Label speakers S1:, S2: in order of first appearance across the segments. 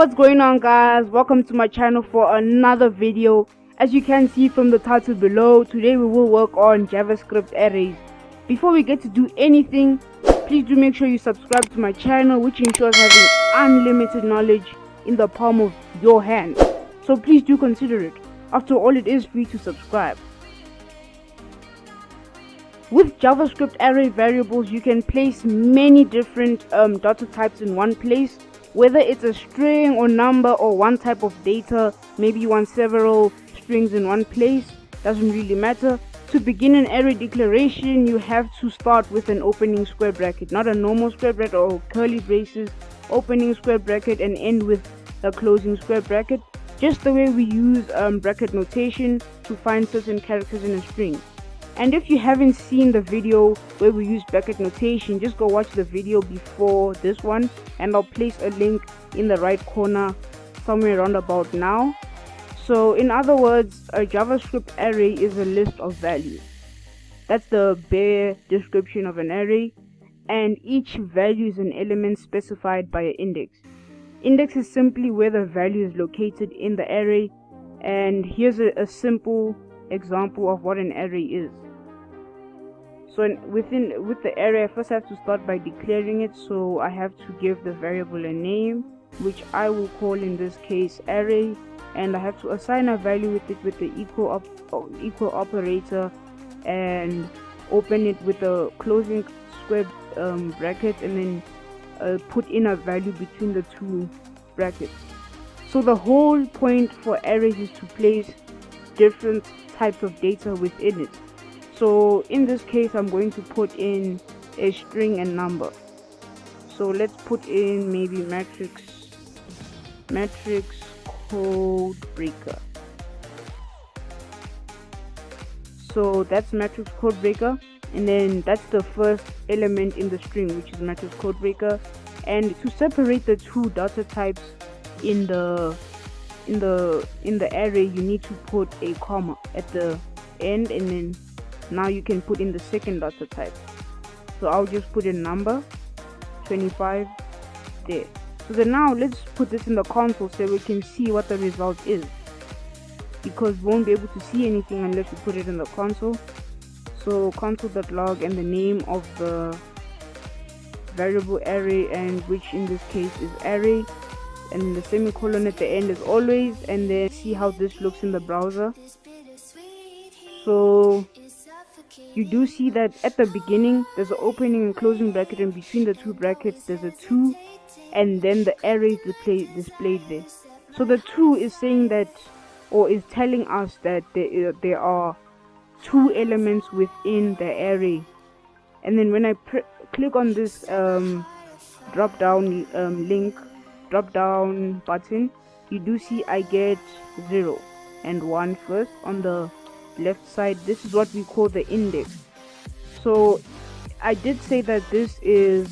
S1: what's going on, guys? Welcome to my channel for another video. As you can see from the title below, today we will work on JavaScript arrays. Before we get to do anything, please do make sure you subscribe to my channel, which ensures having unlimited knowledge in the palm of your hand. So please do consider it. After all, it is free to subscribe. With JavaScript array variables, you can place many different data types in one place. Whether it's a string or number or one type of data, maybe you want several strings in one place, doesn't really matter. To begin an array declaration, you have to start with an opening square bracket, not a normal square bracket or curly braces, opening square bracket, and end with a closing square bracket, just the way we use bracket notation to find certain characters in a string. And if you haven't seen the video where we use bracket notation, just go watch the video before this one, and I'll place a link in the right corner somewhere around about now. So in other words, a JavaScript array is a list of values. That's the bare description of an array, and each value is an element specified by an index. Index is simply where the value is located in the array, and here's a simple example of what an array is. So with the array, I first have to start by declaring it. So I have to give the variable a name, which I will call in this case array, and I have to assign a value with it with the equal operator, and open it with a closing square bracket, and then put in a value between the two brackets. So the whole point for arrays is to place different types of data within it. So in this case, I'm going to put in a string and number. So let's put in maybe MatrixCodeBreaker. So that's MatrixCodeBreaker, and then that's the first element in the string, which is MatrixCodeBreaker. And to separate the two data types in the array, you need to put a comma at the end, and then now you can put in the second data type. So I'll just put a number 25 there. So then now let's put this in the console so we can see what the result is, because we won't be able to see anything unless we put it in the console. So console.log and the name of the variable array, and which in this case is array, and the semicolon at the end is always, and then see how this looks in the browser. So you do see that at the beginning there's an opening and closing bracket, and between the two brackets there's a 2, and then the array is displayed there. So the 2 is saying that, or is telling us that there are 2 elements within the array. And then when I click on this drop down button, you do see I get 0 and 1 first on the left side. This is what we call the index. So I did say that this is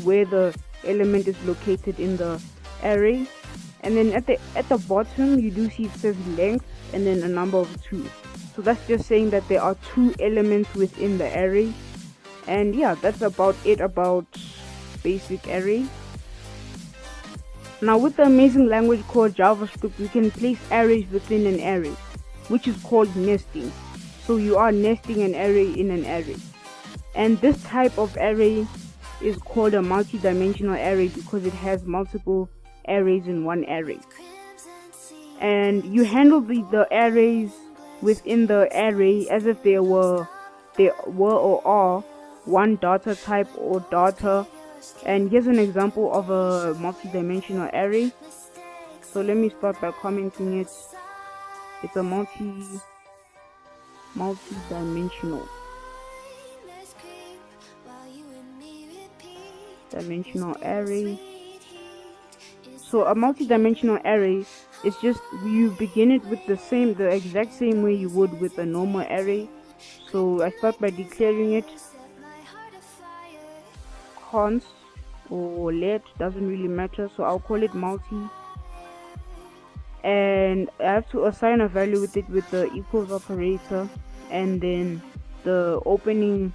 S1: where the element is located in the array. And then at the bottom you do see it says length and then a number of 2. So that's just saying that there are 2 elements within the array. And yeah, that's about it about basic array. Now with the amazing language called JavaScript, we can place arrays within an array, which is called nesting. So you are nesting an array in an array. And this type of array is called a multi-dimensional array because it has multiple arrays in one array. And you handle the arrays within the array as if they were or are one data type or data. And here's an example of a multi-dimensional array. So let me start by commenting it. It's a multi-dimensional array. So a multi-dimensional array is just, you begin it with the exact same way you would with a normal array. So I start by declaring it const or let, doesn't really matter, so I'll call it multi, and I have to assign a value with it with the equals operator, and then the opening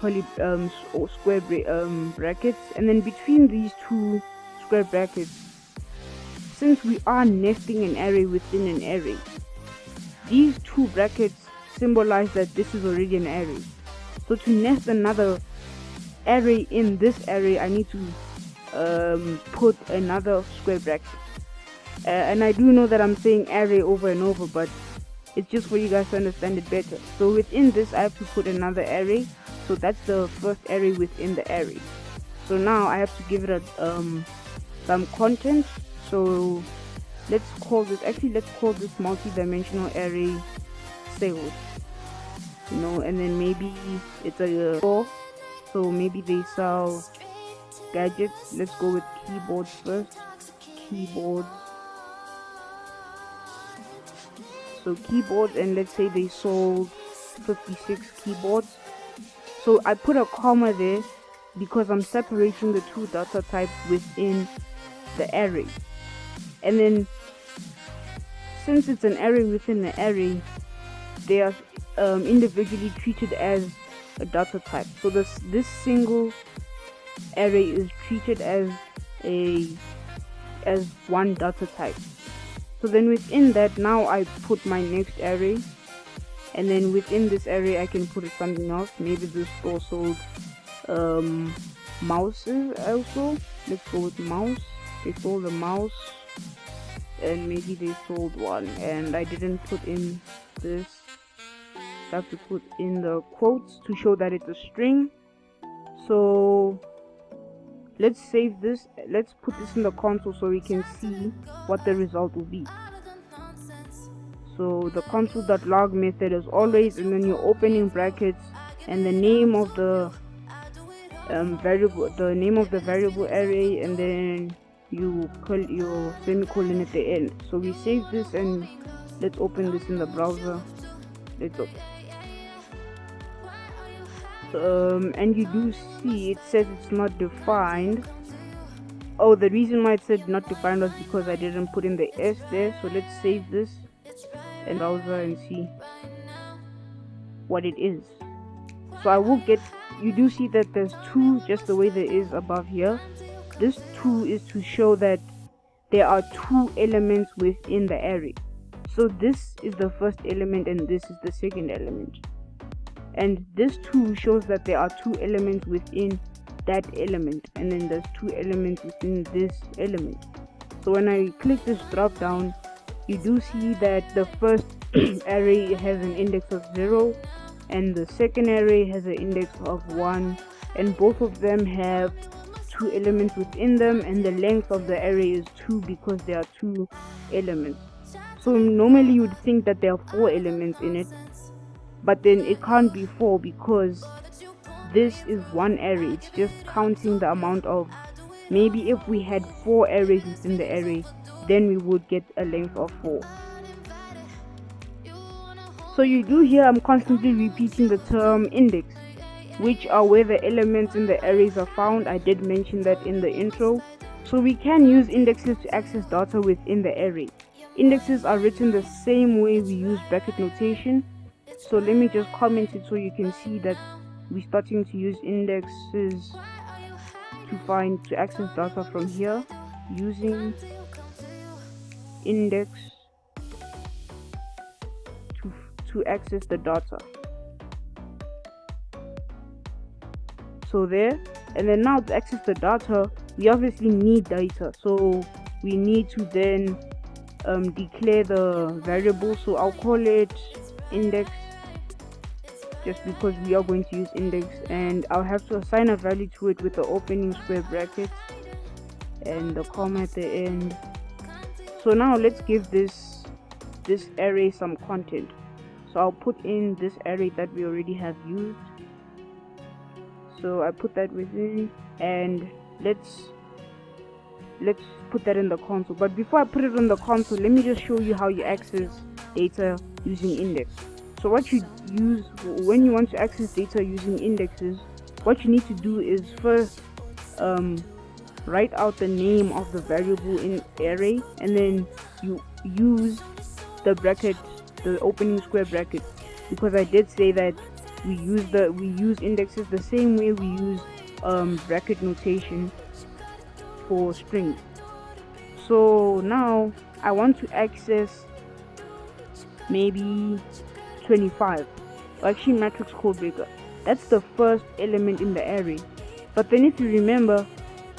S1: curly square brackets, and then between these two square brackets since we are nesting an array within an array, these two brackets symbolize that this is already an array. So to nest another array in this array, I need to put another square bracket. And I do know that I'm saying array over and over, but it's just for you guys to understand it better. So within this, I have to put another array. So that's the first array within the array. So now I have to give it some content. So let's call this multi-dimensional array sales. You know, and then maybe it's a store. So maybe they sell gadgets. Let's go with keyboards first. Keyboards. So keyboards, and let's say they sold 56 keyboards. So I put a comma there because I'm separating the two data types within the array. And then since it's an array within an array, they are individually treated as a data type. So this single array is treated as one data type. So then within that, now I put my next array, and then within this array I can put something else. Maybe this store sold mouses also. Let's go with mouse. They sold a mouse, and maybe they sold one, and I didn't put in this. I have to put in the quotes to show that it's a string. So let's save this. Let's put this in the console so we can see what the result will be. So the console.log method as always, and then your opening brackets and the name of the variable array, and then you call your semicolon at the end. So we save this, and let's open this in the browser. Let's open. And you do see it says it's not defined. Oh, the reason why it said not defined was because I didn't put in the S there. So let's save this and browser and see what it is. So I will get, you do see that there's two, just the way there is above here. This 2 is to show that there are two elements within the array. So this is the first element and this is the second element. And this 2 shows that there are two elements within that element, and then there's two elements within this element. So when I click this drop down, you do see that the first array has an index of 0 and the second array has an index of 1, and both of them have two elements within them, and the length of the array is 2 because there are two elements. So normally you would think that there are 4 elements in it, but then it can't be 4 because this is one array. It's just counting the amount of, maybe if we had 4 arrays within the array, then we would get a length of 4. So you do hear I'm constantly repeating the term index, which are where the elements in the arrays are found. I did mention that in the intro. So we can use indexes to access data within the array. Indexes are written the same way we use bracket notation. So let me just comment it so you can see that we're starting to use indexes to access data from here, using index to access the data. So there, and then now to access the data, we obviously need data. So we need to then declare the variable. So I'll call it index, just because we are going to use index, and I'll have to assign a value to it with the opening square brackets and the comma at the end. So now let's give this array some content. So I'll put in this array that we already have used. So I put that within, and let's put that in the console. But before I put it on the console, let me just show you how you access data using index. So what you use when you want to access data using indexes, what you need to do is first write out the name of the variable in array, and then you use the bracket, the opening square bracket, because I did say that we use indexes the same way we use bracket notation for strings. So now I want to access maybe 25, or actually MatrixCodeBreaker. That's the first element in the array. But then if you remember,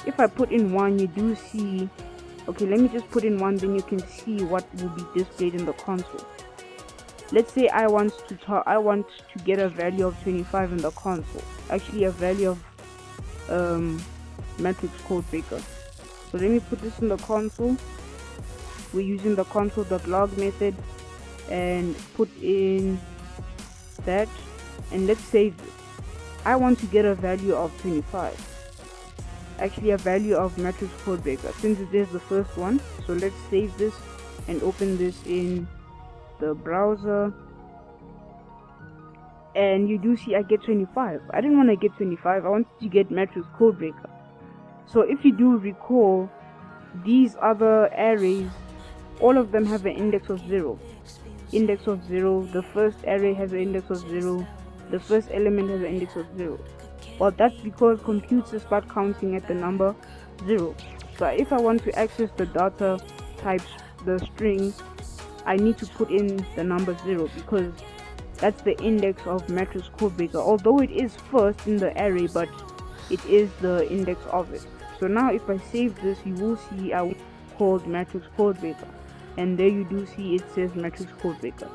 S1: if I put in 1, you do see, okay, let me just put in 1, then you can see what will be displayed in the console. Let's say I want to get a value of 25 in the console, actually a value of MatrixCodeBreaker. So let me put this in the console. We're using the console.log method and put in that, and let's save this. I want to get a value of 25, actually a value of MatrixCodeBreaker, since it is the first one. So let's save this and open this in the browser, and you do see I get 25. I didn't want to get 25, I wanted to get MatrixCodeBreaker. So if you do recall, these other arrays, all of them have an index of 0. Index of 0, the first array has an index of 0, the first element has an index of 0. Well, that's because computers start counting at the number 0. So if I want to access the data types, the string, I need to put in the number 0, because that's the index of MatrixCodeBreaker. Although it is first in the array, but it is the index of it. So now if I save this, you will see I called MatrixCodeBreaker, and there you do see it says MatrixCodeBreaker.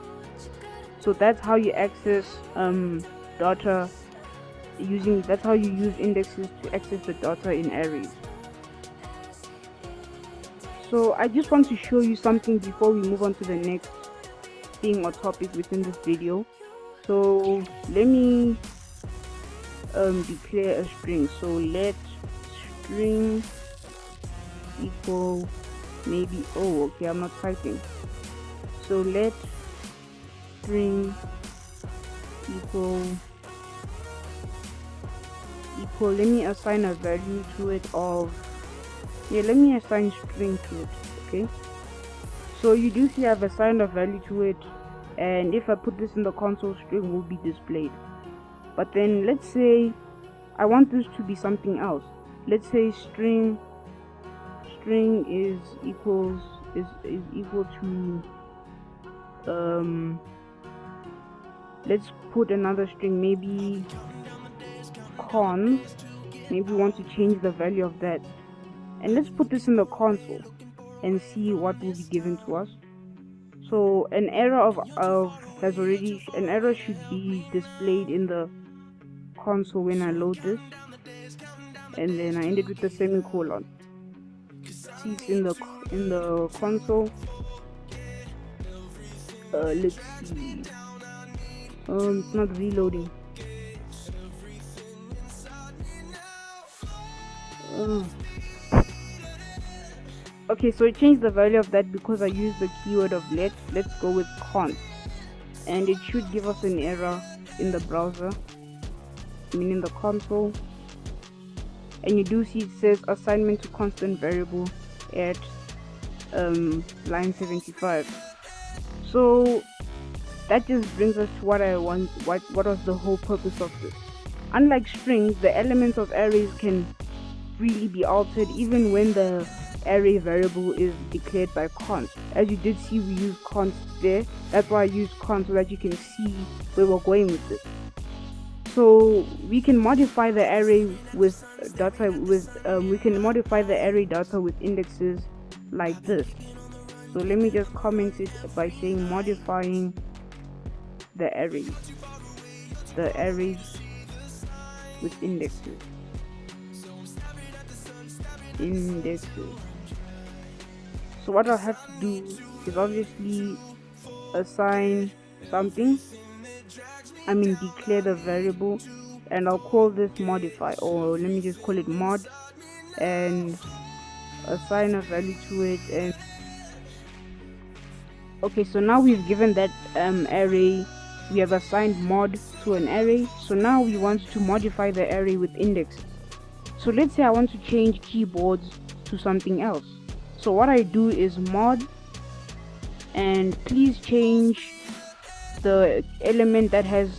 S1: So that's how you access data that's how you use indexes to access the data in arrays. So I just want to show you something before we move on to the next thing or topic within this video. So let me declare a string. So let string equal maybe, oh okay, I'm not typing. So let string equal, let me assign a value to it of, let me assign string to it. Okay, so you do see I've assigned a value to it, and if I put this in the console, string will be displayed. But then let's say I want this to be something else. Let's say string is equal to let's put another string, maybe cons. Maybe we want to change the value of that, and let's put this in the console and see what will be given to us. So an error an error should be displayed in the console when I load this, and then I ended with the semicolon. See it's in the console. Let's see. It's not reloading. Okay, so I changed the value of that because I used the keyword of let's go with const, and it should give us an error in the browser, in the console. And you do see it says assignment to constant variable at line 75. So that just brings us to what I want. What was the whole purpose of this? Unlike strings, the elements of arrays can freely be altered even when the array variable is declared by const. As you did see, we use const there. That's why I used const, so that you can see where we're going with this. So we can modify the array with data we can modify the array data with indexes like this. So let me just comment it by saying modifying the arrays with indexes. So what I'll have to do is obviously assign something, declare the variable, and I'll call this modify, or let me just call it mod, and assign a value to it. And okay, so now we've given that array, we have assigned mod to an array. So now we want to modify the array with indexes. So let's say I want to change keyboards to something else. So what I do is mod, and please change the element that has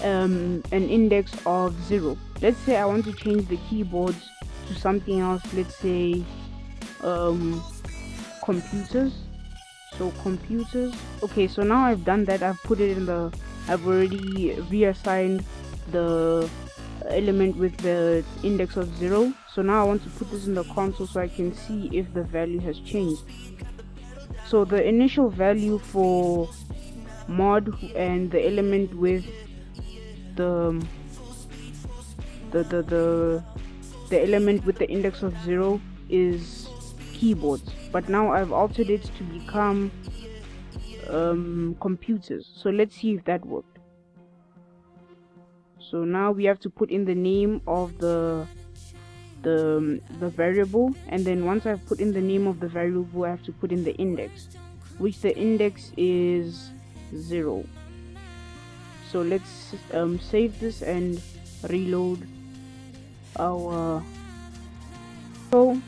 S1: an index of 0. Let's say I want to change the keyboards to something else. Let's say computers. So computers. Okay, so now I've done that. I've put it in the, I've already reassigned the element with the index of 0. So now I want to put this in the console so I can see if the value has changed. So the initial value for mod and the element with the element with the index of 0 is keyboards, but now I've altered it to become computers. So let's see if that worked. So now we have to put in the name of the variable, and then once I've put in the name of the variable, I have to put in the index, which the index is 0. So let's save this and reload our show,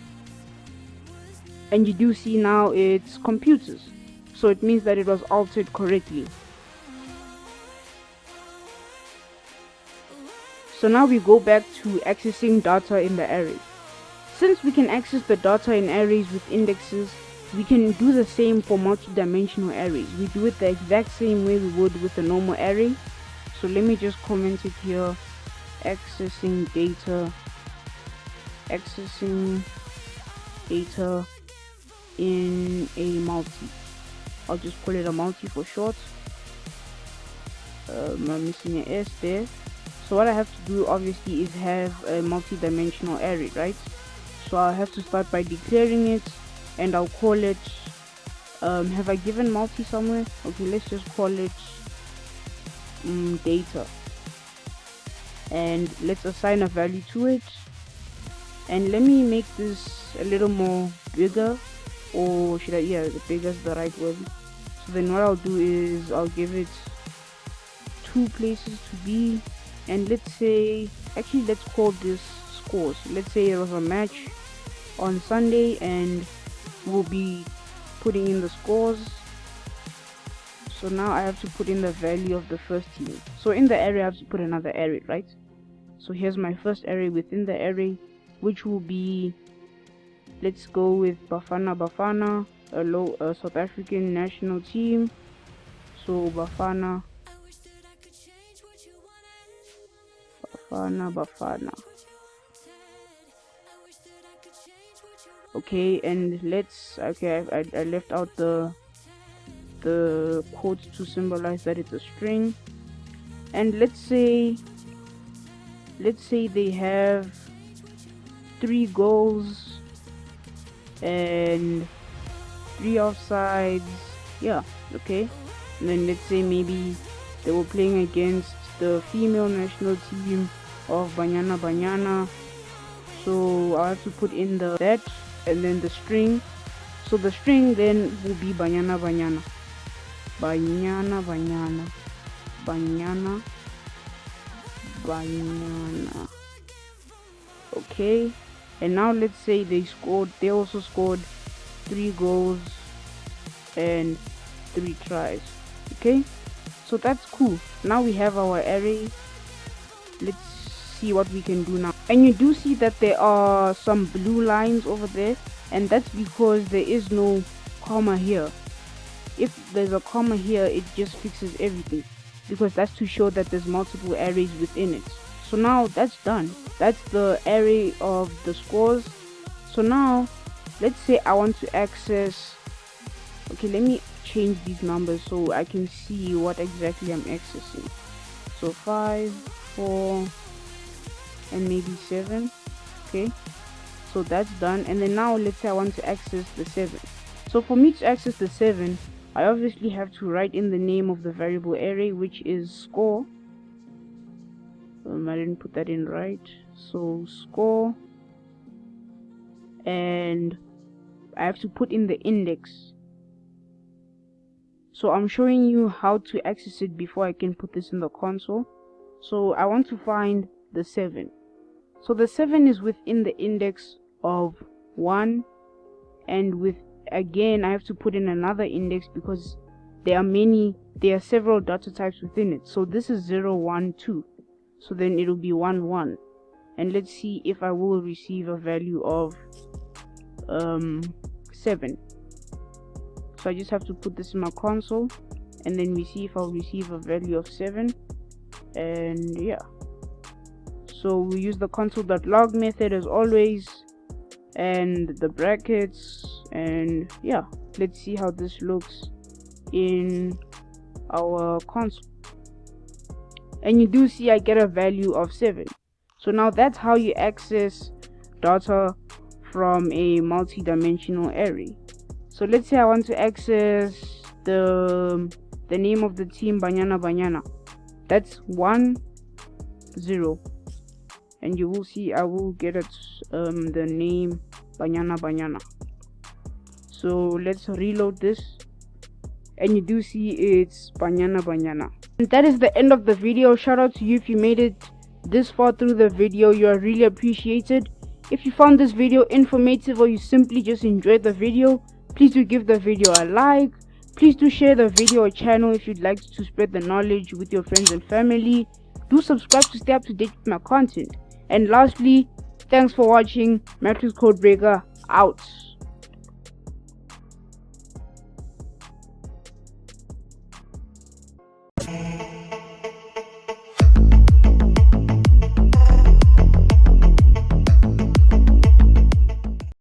S1: and you do see now it's computers, so it means that it was altered correctly. So now we go back to accessing data in the array. Since we can access the data in arrays with indexes, we can do the same for multi-dimensional arrays. We do it the exact same way we would with a normal array. So let me just comment it here: accessing data in a multi. I'll just call it a multi for short. I'm missing an S there. So what I have to do obviously is have a multi-dimensional array, right? So I'll have to start by declaring it, and I'll call it, have I given multi somewhere? Okay, let's just call it data, and let's assign a value to it. And let me make this a little more bigger, or should I, yeah, bigger is the right word. So then what I'll do is I'll give it 2 places to be, and let's say, actually let's call this scores. Let's say it was a match on Sunday, and we'll be putting in the scores. So now I have to put in the value of the first team. So in the array I have to put another array, right? So here's my first array within the array, which will be, let's go with Bafana Bafana, a South African national team. So Bafana okay, and let's, okay, I left out the quotes to symbolize that it's a string. And let's say they have 3 goals and 3 offsides, yeah, okay. And then let's say maybe they were playing against the female national team of Banyana. So I have to put in that and then the string. So the string then will be Banyana. Okay, and now let's say they also scored 3 goals and 3 tries. Okay, so that's cool. Now we have our array. Let's see what we can do now. And you do see that there are some blue lines over there, and that's because there is no comma here. If there's a comma here, it just fixes everything, because that's to show that there's multiple arrays within it. So now that's done. That's the array of the scores. So now let's say I want to access, okay, let me change these numbers so I can see what exactly I'm accessing. So 5, 4, and maybe 7. Okay, so that's done. And then now let's say I want to access the 7. So for me to access the 7, I obviously have to write in the name of the variable array, which is score. I didn't put that in right. So score, and I have to put in the index. So I'm showing you how to access it before I can put this in the console. So I want to find the 7. So the 7 is within the index of 1, and with, again, I have to put in another index because there are several data types within it. So this is 0, 1, 2. So then it'll be 1, 1. And let's see if I will receive a value of 7. So I just have to put this in my console, and then we see if I'll receive a value of 7. And yeah, so we use the console.log method as always, and the brackets, and yeah, let's see how this looks in our console. And you do see I get a value of 7. So now that's how you access data from a multi-dimensional array. So let's say I want to access the name of the team Banyana Banyana. That's 1 0, and you will see I will get it the name Banyana Banyana. So let's reload this, and you do see it's Banyana Banyana. And that is the end of the video. Shout out to you if you made it this far through the video. You are really appreciated. If you found this video informative, or you simply just enjoyed the video, please do give the video a like. Please do share the video or channel if you'd like to spread the knowledge with your friends and family. Do subscribe to stay up to date with my content. And lastly, thanks for watching. MatrixCodeBreaker out.